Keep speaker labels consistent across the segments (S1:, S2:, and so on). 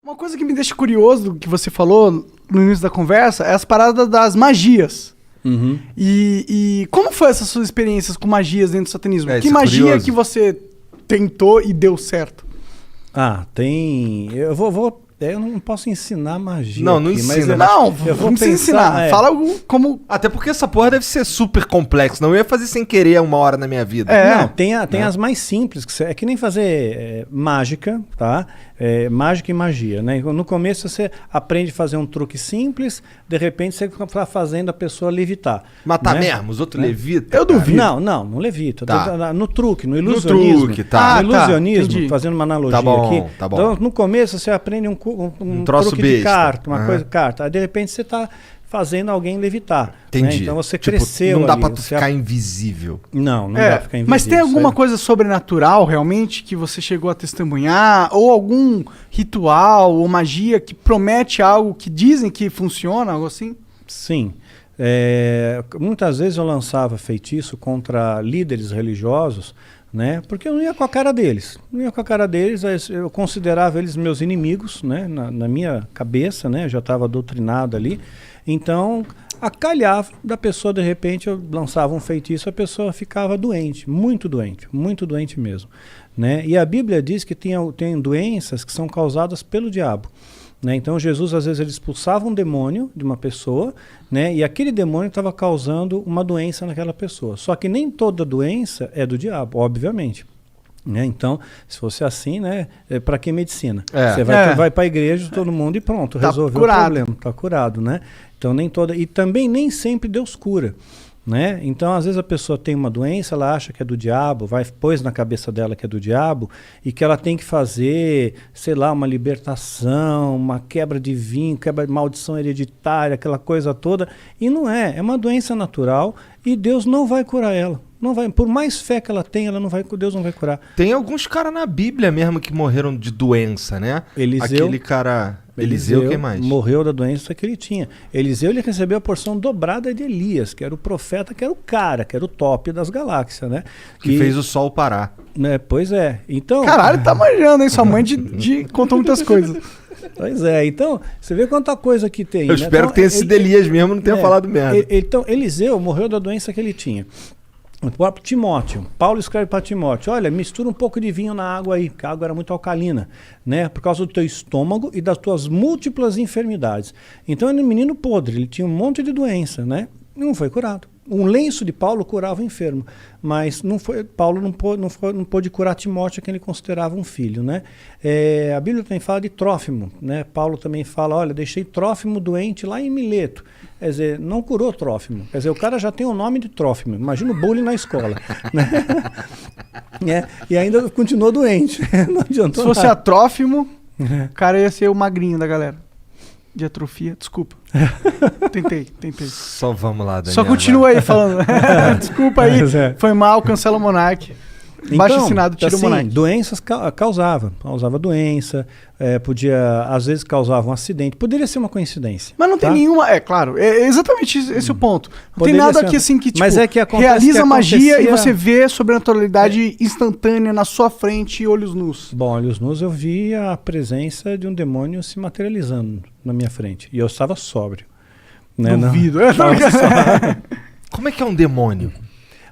S1: Uma coisa que me deixa curioso do que você falou no início da conversa é as paradas das magias.
S2: Uhum.
S1: E como foi essas suas experiências com magias dentro do satanismo? Que
S3: isso é
S1: magia
S3: curioso.
S1: que você tentou e deu certo?
S2: Tem. Eu não posso ensinar magia.
S3: Não, não
S2: aqui, mas
S3: ensina.
S1: Não,
S2: eu vou
S1: não precisa
S2: pensar,
S1: ensinar.
S2: é.
S1: Fala algo como...
S3: Até porque essa porra deve ser super complexa. Não eu ia fazer sem querer uma hora na minha vida.
S2: Não, tem as mais simples, é que nem fazer mágica, tá? Mágica e magia, né? No começo você aprende a fazer um truque simples, de repente você está fazendo a pessoa levitar.
S3: Matar
S2: né?
S3: mesmo, os outros levitam.
S1: Eu duvido.
S2: Não levita.
S3: Tá.
S2: No truque, no ilusionismo.
S3: truque, tá.
S2: No ilusionismo,
S1: entendi.
S2: fazendo uma analogia
S3: Tá bom,
S2: aqui.
S3: tá bom.
S2: Então, no começo você aprende um
S3: troço
S2: truque de
S3: besta.
S2: carta, uma
S3: Aham.
S2: coisa de carta. Aí de repente você está fazendo alguém levitar. Né?
S3: Entendi.
S2: Então você
S3: Tipo,
S2: cresceu
S3: não dá
S2: ali,
S3: pra tu
S2: você
S3: ficar invisível.
S2: Não dá pra ficar invisível.
S1: Mas tem alguma
S2: isso aí-
S1: coisa sobrenatural realmente que você chegou a testemunhar? Ou algum ritual ou magia que promete algo que dizem que funciona, algo assim?
S2: Sim. Muitas vezes eu lançava feitiço contra líderes religiosos, né? Porque eu não ia com a cara deles. Não ia com a cara deles, eu considerava eles meus inimigos, né? Na minha cabeça, né? Eu já estava doutrinado ali. Então, acalhava da pessoa, de repente, eu lançava um feitiço, a pessoa ficava doente muito doente mesmo. Né? E a Bíblia diz que tem doenças que são causadas pelo diabo. Né? Então Jesus às vezes ele expulsava um demônio de uma pessoa, né? E aquele demônio estava causando uma doença naquela pessoa. Só que nem toda doença é do diabo, obviamente. Né? Então, se fosse assim, né? Para que medicina? Você vai para a igreja, todo mundo e pronto,
S1: Tá
S2: resolveu
S1: curado.
S2: o problema, está curado. Né? Então nem toda. E também nem sempre Deus cura. Né? Então, às vezes a pessoa tem uma doença, ela acha que é do diabo, pôs na cabeça dela que é do diabo e que ela tem que fazer, sei lá, uma libertação, uma quebra de vinho, quebra de maldição hereditária, aquela coisa toda. E não é uma doença natural e Deus não vai curar ela. Não vai, por mais fé que ela tenha, Deus não vai curar.
S3: Tem alguns caras na Bíblia mesmo que morreram de doença, né?
S2: Eliseu.
S3: Aquele cara... Eliseu, quem mais?
S2: Morreu da doença que ele tinha. Eliseu ele recebeu a porção dobrada de Elias, que era o profeta, que era o cara, que era o top das galáxias, né?
S3: Que fez o sol parar.
S2: Né, pois é. Então,
S1: Caralho, tá manjando, hein? Sua mãe contou muitas coisas.
S2: pois é. Então, você vê quanta coisa que tem.
S3: Eu espero que tenha sido Elias mesmo, não tenha falado merda.
S2: Então, Eliseu morreu da doença que ele tinha. O próprio Timóteo, Paulo escreve para Timóteo, olha, mistura um pouco de vinho na água aí, porque a água era muito alcalina, né? Por causa do teu estômago e das tuas múltiplas enfermidades. Então ele era um menino podre, ele tinha um monte de doença, né? E não foi curado. Um lenço de Paulo curava o enfermo, mas Paulo não pôde curar Timóteo, que ele considerava um filho, né? A Bíblia também fala de Trófimo, né? Paulo também fala, olha, deixei Trófimo doente lá em Mileto. Quer dizer, não curou Trófimo. Quer dizer, o cara já tem o nome de Trófimo. Imagina o bullying na escola. Né? E ainda continuou doente. Não adiantou
S1: Se fosse
S2: nada.
S1: atrófimo, o cara ia ser o magrinho da galera. De atrofia, desculpa. Tentei.
S3: Só vamos lá, Daniel.
S1: Só continua aí falando. Desculpa aí,
S2: Mas é.
S1: foi mal, cancela o Monark. Baixo assinado, tira o Monark.
S2: Doenças causava doença, podia, às vezes causava um acidente, poderia ser uma coincidência.
S1: Mas não tem
S2: tá?
S1: nenhuma, claro, é exatamente esse o ponto. Não
S2: Poderia
S1: tem nada
S2: ser
S1: aqui
S2: uma-
S1: assim que, tipo,
S2: Mas é que acontece
S1: realiza
S2: que
S1: magia e
S2: acontecia-
S1: você vê sobrenaturalidade instantânea na sua frente, olhos nus.
S2: Bom, olhos nus eu vi a presença de um demônio se materializando na minha frente, e eu estava sóbrio. Né?
S1: Duvido.
S2: Estava sóbrio.
S3: Como é que é um demônio?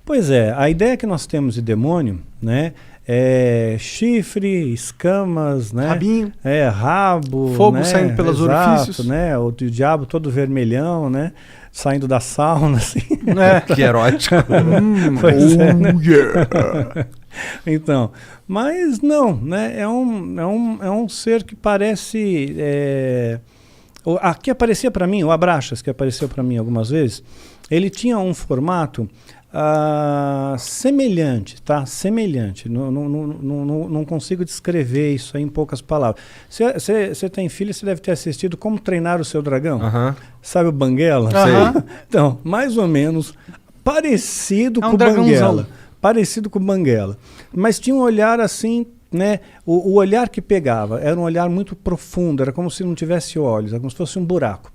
S2: Pois é, a ideia que nós temos de demônio, né, é chifre, escamas, né,
S1: Rabinho.
S2: rabo,
S1: Fogo
S2: né,
S1: saindo pelos
S2: exato,
S1: orifícios.
S2: né, o diabo todo vermelhão, né, saindo da sauna, assim.
S3: Que erótico.
S2: Pois é, né?
S1: Yeah.
S2: Então, mas não, né, é um ser que parece... que aparecia para mim, o Abraxas, que apareceu para mim algumas vezes, ele tinha um formato semelhante, tá? Semelhante. Não consigo descrever isso aí em poucas palavras. Você tem filho, você deve ter assistido Como Treinar o Seu Dragão.
S3: Aham.
S2: Sabe o Banguela?
S1: Aham.
S2: Então, mais ou menos parecido
S1: É um
S2: com o
S1: dragãozão.
S2: Banguela. Parecido com o Banguela. Mas tinha um olhar assim, né? O olhar que pegava era um olhar muito profundo, era como se não tivesse olhos, era como se fosse um buraco.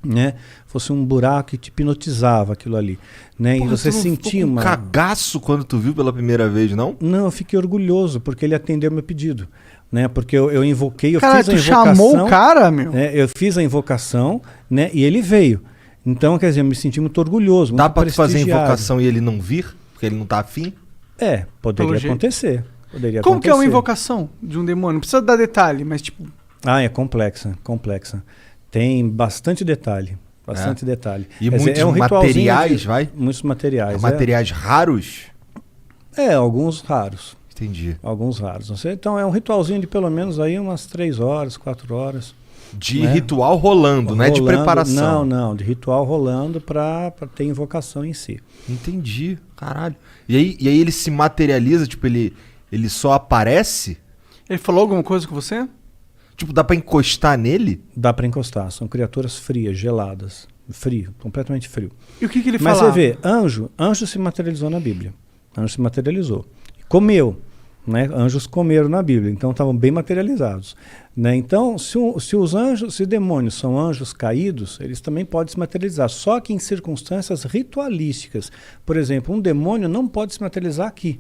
S2: Né? Fosse um buraco que te hipnotizava aquilo ali, né?
S3: Porra,
S2: e você
S3: tu não
S2: sentia
S3: ficou com
S2: uma...
S3: cagaço quando tu viu pela primeira vez, não?
S2: Não, eu fiquei orgulhoso porque ele atendeu meu pedido. né? Porque eu invoquei, eu
S1: Cara,
S2: fiz a
S1: tu
S2: invocação.
S1: chamou o cara, meu?
S2: Eu fiz a invocação, né? E ele veio. Então, quer dizer, eu me senti muito orgulhoso, muito
S3: Dá pra tu fazer a
S2: prestigiado.
S3: invocação e ele não vir? Porque ele não tá afim?
S2: Poderia
S1: Pelo jeito.
S2: acontecer. Poderia
S1: Como que é uma
S2: acontecer.
S1: invocação de um demônio? Não precisa dar detalhe, mas tipo...
S2: É complexa. Tem bastante detalhe. Bastante detalhe.
S3: E
S2: Quer dizer,
S3: muitos
S2: é um ritualzinho
S3: materiais,
S2: de-
S3: vai?
S2: Muitos materiais.
S3: Materiais raros?
S2: Alguns raros.
S3: Entendi.
S2: Alguns raros. Então é um ritualzinho de pelo menos aí umas 3 horas, 4 horas.
S3: De
S2: Né?
S3: ritual rolando, não é de
S2: Rolando-
S3: preparação.
S2: Não, de ritual rolando para ter invocação em si.
S3: Entendi, caralho. E aí ele se materializa, tipo, ele só aparece?
S1: Ele falou alguma coisa com você?
S3: Tipo, dá pra encostar nele?
S2: Dá para encostar, são criaturas frias, geladas. Frio, completamente frio.
S1: E o que ele
S2: Mas
S1: falava?
S2: você vê, anjo se materializou na Bíblia. Anjo se materializou. Comeu. Né? Anjos comeram na Bíblia, então estavam bem materializados. Né? Então, se demônios são anjos caídos, eles também podem se materializar, só que em circunstâncias ritualísticas. Por exemplo, um demônio não pode se materializar aqui.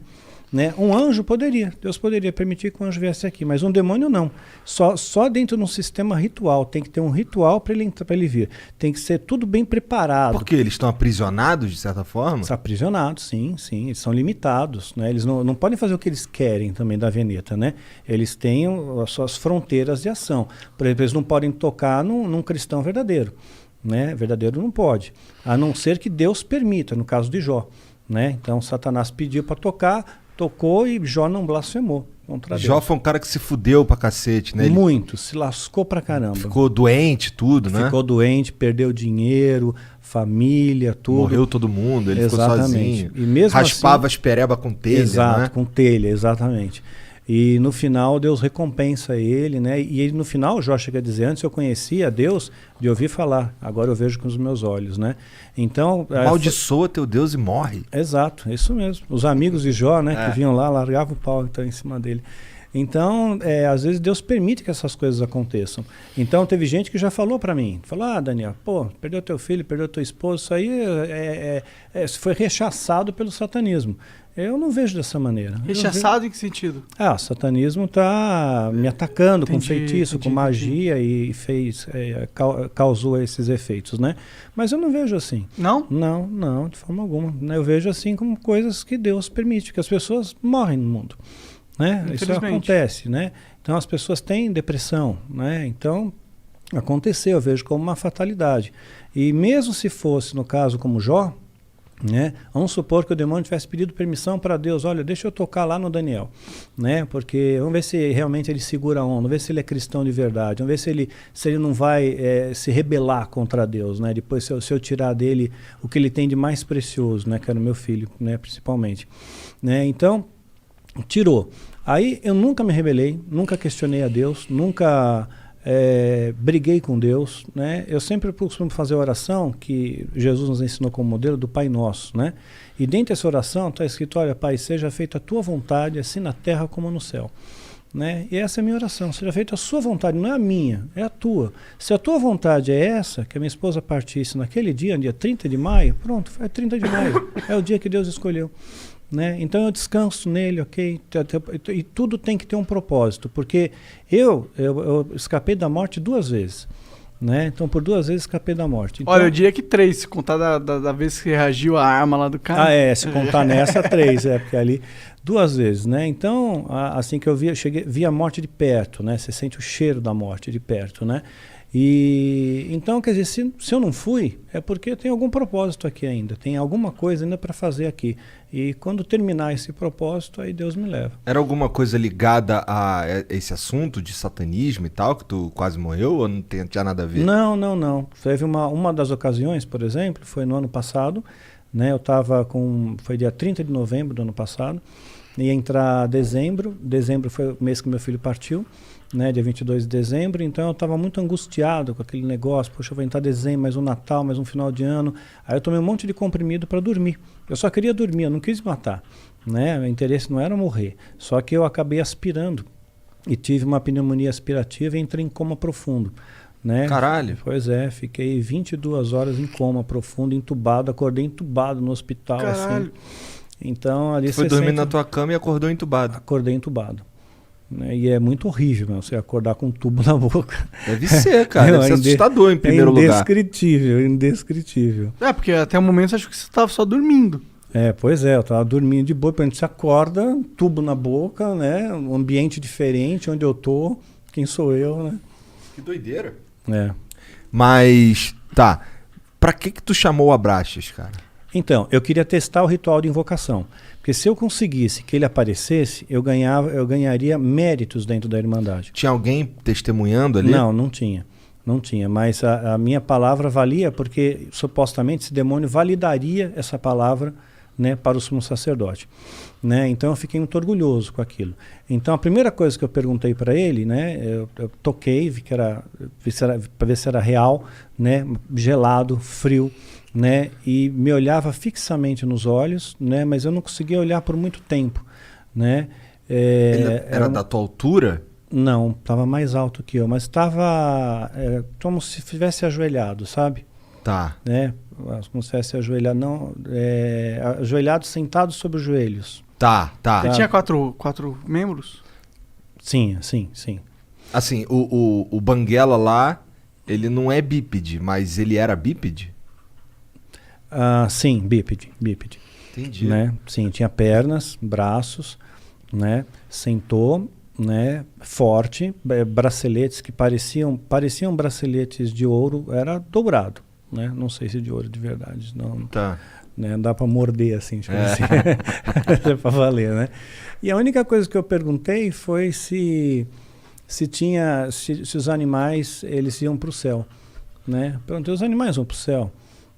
S2: Né? Um anjo poderia, Deus poderia permitir que um anjo viesse aqui, mas um demônio não. Só dentro de um sistema ritual, tem que ter um ritual para ele vir. Tem que ser tudo bem preparado.
S3: Porque eles estão aprisionados, de certa forma?
S2: São aprisionados, sim, eles são limitados, né? Eles não podem fazer o que eles querem também da Veneta, né? Eles têm as suas fronteiras de ação. Por exemplo, eles não podem tocar num cristão verdadeiro, né? Verdadeiro não pode, a não ser que Deus permita, no caso de Jó, né? Então Satanás pediu para tocar, tocou e Jó não blasfemou contra Deus.
S3: Jó foi um cara que se fudeu pra cacete, né? Ele
S2: Muito, se lascou pra caramba.
S3: ficou doente, tudo, né?
S2: Ficou doente, perdeu dinheiro, família, tudo.
S3: Morreu todo mundo, ele ficou sozinho.
S2: E mesmo
S3: raspava
S2: assim,
S3: as pereba com telha,
S2: exato,
S3: né?
S2: com telha, exatamente. E no final Deus recompensa ele, né? E ele, no final, Jó chega a dizer, antes eu conhecia Deus de ouvir falar, agora eu vejo com os meus olhos, né? Então...
S3: Amaldiçoa teu Deus e morre.
S2: Exato, é isso mesmo. Os amigos de Jó, né, que vinham lá, largavam o pau então, em cima dele. Então, às vezes Deus permite que essas coisas aconteçam. Então, teve gente que já falou para mim, falou, Daniel, perdeu teu filho, perdeu teu esposo, isso aí foi rechaçado pelo satanismo. Eu não vejo dessa maneira.
S1: Rechaçado em que sentido?
S2: O satanismo está me atacando com
S1: Entendi,
S2: feitiço, com magia e causou esses efeitos, né? Mas eu não vejo assim.
S1: Não?
S2: Não, de forma alguma. Eu vejo assim como coisas que Deus permite, que as pessoas morrem no mundo. Né? Isso acontece, né? Então as pessoas têm depressão, né? Então aconteceu, eu vejo como uma fatalidade. E mesmo se fosse no caso como Jó, né? Vamos supor que o demônio tivesse pedido permissão para Deus, olha, deixa eu tocar lá no Daniel, né? Porque vamos ver se realmente ele segura a onda, vamos ver se ele é cristão de verdade, vamos ver se ele não vai se rebelar contra Deus, né? Depois se eu tirar dele o que ele tem de mais precioso, né? Que era o meu filho, né? Principalmente, né? Então tirou. Aí eu nunca me rebelei, nunca questionei a Deus, nunca briguei com Deus, né? Eu sempre costumo fazer a oração que Jesus nos ensinou como modelo do Pai Nosso, né? E dentro dessa oração está escrito, olha, Pai, seja feita a tua vontade, assim na terra como no céu. Né? E essa é a minha oração, seja feita a sua vontade, não é a minha, é a tua. Se a tua vontade é essa, que a minha esposa partisse naquele dia 30 de maio, pronto, é 30 de maio, é o dia que Deus escolheu. Né? Então eu descanso nele, ok? E tudo tem que ter um propósito, porque eu escapei da morte 2 vezes. Né? Então por 2 vezes escapei da morte. Então,
S1: olha, eu diria que 3, se contar da vez que reagiu a arma lá do cara.
S2: Se contar nessa 3, porque ali 2 vezes, né? Então, assim que eu vi a morte de perto, né? Você sente o cheiro da morte de perto, né? E então, quer dizer, se eu não fui, é porque tem algum propósito aqui ainda, tem alguma coisa ainda para fazer aqui. E quando terminar esse propósito, aí Deus me leva.
S3: Era alguma coisa ligada a esse assunto de satanismo e tal, que tu quase morreu, ou não tinha nada a ver?
S2: Não. Teve uma das ocasiões, por exemplo, foi no ano passado, né? Foi dia 30 de novembro do ano passado, ia entrar dezembro foi o mês que meu filho partiu, né, dia 22 de dezembro, então eu estava muito angustiado com aquele negócio, poxa, vai entrar dezembro, mais um Natal, mais um final de ano, aí eu tomei um monte de comprimido para dormir, eu só queria dormir, eu não quis matar, né, meu interesse não era morrer, só que eu acabei aspirando, e tive uma pneumonia aspirativa e entrei em coma profundo, né.
S3: Caralho!
S2: Pois é, fiquei 22 horas em coma profundo, entubado, acordei entubado no hospital.
S1: Caralho!
S2: Assim. Então ali
S3: tu foi dormir na tua cama e acordou entubado.
S2: Acordei entubado. né? E é muito horrível, né? Você acordar com um tubo na boca.
S3: Deve ser, cara. Deve ser assustador em primeiro lugar.
S2: Indescritível, indescritível.
S1: Porque até o momento eu acho que você tava só dormindo.
S2: Pois é, eu tava dormindo de boa, você acorda, tubo na boca, né? Um ambiente diferente, onde eu tô, quem sou eu, né?
S3: Que doideira.
S2: É.
S3: Mas, tá. Pra que tu chamou o Abraxas, cara?
S2: Então, eu queria testar o ritual de invocação. Porque se eu conseguisse que ele aparecesse, eu ganharia méritos dentro da Irmandade.
S3: Tinha alguém testemunhando ali?
S2: Não, não tinha. Não tinha, mas a minha palavra valia porque, supostamente, esse demônio validaria essa palavra, né, para o sumo sacerdote. Né? Então eu fiquei muito orgulhoso com aquilo. Então a primeira coisa que eu perguntei para ele, né, eu toquei, vi para ver se era real, né, gelado, frio, né, e me olhava fixamente nos olhos, né, mas eu não conseguia olhar por muito tempo, né.
S3: Ele era da tua altura?
S2: Não, estava mais alto que eu, mas estava como se estivesse ajoelhado, sabe?
S3: Tá.
S2: Né? Como se estivesse ajoelhado, não, ajoelhado, sentado sobre os joelhos.
S3: Tá.
S1: Ele tinha quatro membros?
S2: Sim, sim, sim.
S3: Assim, o Banguela lá, ele não é bípede, mas ele era bípede?
S2: Sim, bípede.
S3: Entendi.
S2: Né? Sim, tinha pernas, braços, né? Sentou, né? Forte, braceletes que pareciam braceletes de ouro, era dourado, né? Não sei se de ouro de verdade, não. Tá. Né? Dá para morder assim, tipo assim. É para valer, né? E a única coisa que eu perguntei foi se os animais eles iam para o céu, né? Perguntei, os animais vão para o céu,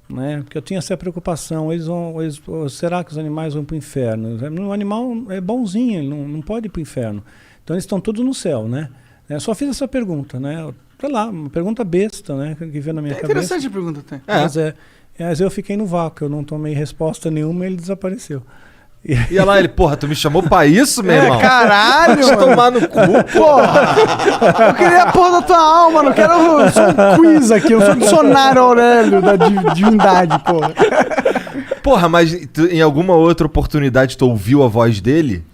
S2: né? Porque eu tinha essa preocupação, será que os animais vão para o inferno? O animal é bonzinho, ele não pode ir para o inferno. Então eles estão todos no céu, né? Eu só fiz essa pergunta, né? Sei lá, uma pergunta besta, né? Que veio na minha cabeça.
S1: Interessante a pergunta até.
S2: Mas eu fiquei no vácuo, eu não tomei resposta nenhuma e ele desapareceu.
S3: E olha lá, ele, porra, tu me chamou pra isso, meu irmão?
S1: Caralho!
S3: Deixa eu tomar no cu,
S1: porra! Eu queria a porra da tua alma, não quero só um quiz aqui, eu sou o dicionário Aurélio da divindade, porra.
S3: Porra, mas em alguma outra oportunidade tu ouviu a voz dele?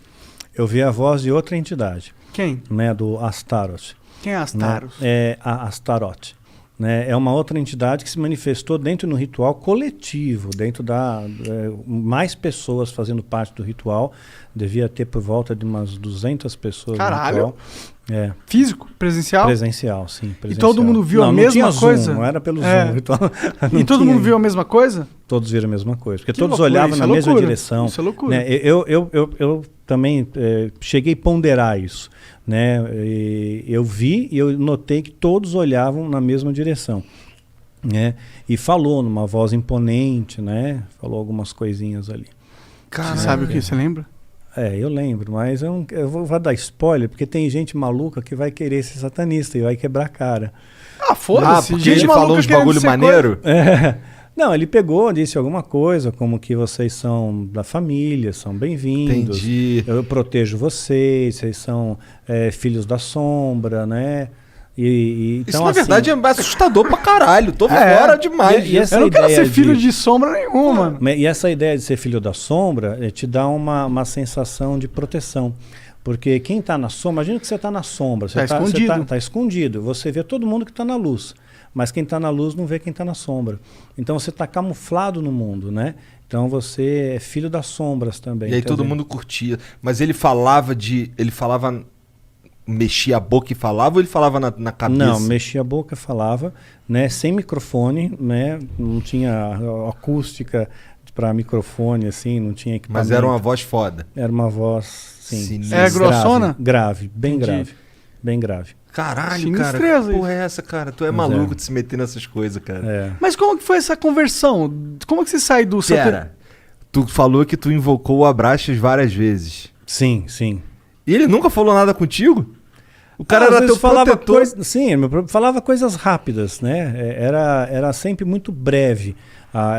S2: Eu vi a voz de outra entidade.
S1: Quem?
S2: Né, do Astaroth.
S1: Quem é Astaroth?
S2: Né? É a Astaroth. Né? É uma outra entidade que se manifestou dentro do ritual coletivo, dentro mais pessoas fazendo parte do ritual. Devia ter por volta de umas 200 pessoas.
S1: Caralho!
S2: No ritual.
S1: Físico? Presencial?
S2: Presencial, sim. Presencial.
S1: E todo mundo viu a mesma coisa?
S2: Zoom, não era pelo Zoom. Ritual.
S1: E todo mundo viu a mesma coisa?
S2: Todos viram a mesma coisa. Porque
S1: que
S2: todos
S1: loucura,
S2: olhavam na mesma direção.
S1: Isso é loucura.
S2: Né? Eu também cheguei a ponderar isso. Né? Eu vi e eu notei que todos olhavam na mesma direção. Né? E falou numa voz imponente, né? Falou algumas coisinhas ali.
S1: Você sabe o que? Você lembra?
S2: Eu lembro, mas eu vou dar spoiler, porque tem gente maluca que vai querer ser satanista e vai quebrar a cara.
S1: Foda-se.
S3: Porque ele falou uns bagulho maneiro?
S2: Não, ele pegou, disse alguma coisa, como que vocês são da família, são bem-vindos.
S3: Entendi.
S2: Eu protejo vocês são filhos da sombra, né? Então,
S3: isso, na verdade, é assustador pra caralho. Tô fora demais.
S2: E essa
S1: eu não quero ser filho de sombra nenhuma.
S2: E essa ideia de ser filho da sombra te dá uma sensação de proteção. Porque quem está na sombra, imagina que você está na sombra, você está escondido, você vê todo mundo que está na luz, mas quem está na luz não vê quem está na sombra. Então você está camuflado no mundo, né? Então você é filho das sombras também.
S3: E aí todo mundo curtia. Mas ele falava mexia a boca e falava ou ele falava na cabeça?
S2: Não, mexia a boca e falava, né? Sem microfone, né? Não tinha acústica para microfone, assim, não tinha equipamento.
S3: Mas era uma voz foda.
S2: Era uma voz... Sim,
S1: grossona?
S2: Grave, bem grave. Bem grave.
S3: Caralho, cara. Que porra é essa, cara? Tu é maluco de se meter nessas coisas, cara.
S1: Mas como que foi essa conversão? Como que você sai do...
S3: Tu falou que tu invocou o Abraxas várias vezes.
S2: Sim, sim.
S3: E ele nunca falou nada contigo? O cara era teu protetor.
S2: Falava coisas rápidas, né? Era sempre muito breve.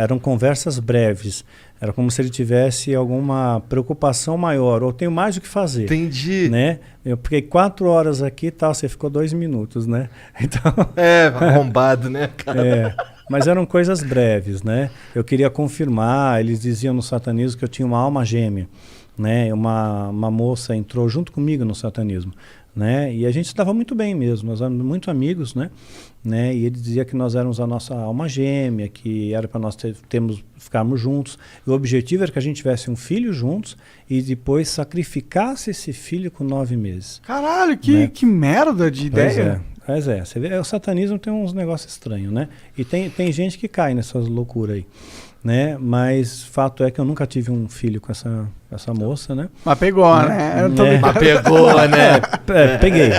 S2: Eram conversas breves. Era como se ele tivesse alguma preocupação maior. Ou tenho mais o que fazer.
S3: Entendi.
S2: Né? Eu fiquei 4 horas aqui e tal, você ficou 2 minutos, né? Então,
S3: arrombado, né, cara?
S2: Mas eram coisas breves, né? Eu queria confirmar, eles diziam no satanismo que eu tinha uma alma gêmea. né? Uma moça entrou junto comigo no satanismo, né? E a gente estava muito bem mesmo, nós éramos muito amigos, né? E ele dizia que nós éramos a nossa alma gêmea, que era para nós ficarmos juntos. E o objetivo era que a gente tivesse um filho juntos e depois sacrificasse esse filho com 9 meses.
S1: Caralho,
S2: Né?
S1: que merda de ideia.
S2: Pois é, você vê, o satanismo tem uns negócios estranhos, né? E tem gente que cai nessas loucuras aí, né? Mas fato é que eu nunca tive um filho com essa moça, né?
S1: Mas pegou, né? Eu tô
S3: Mas pegou, né?
S2: Peguei.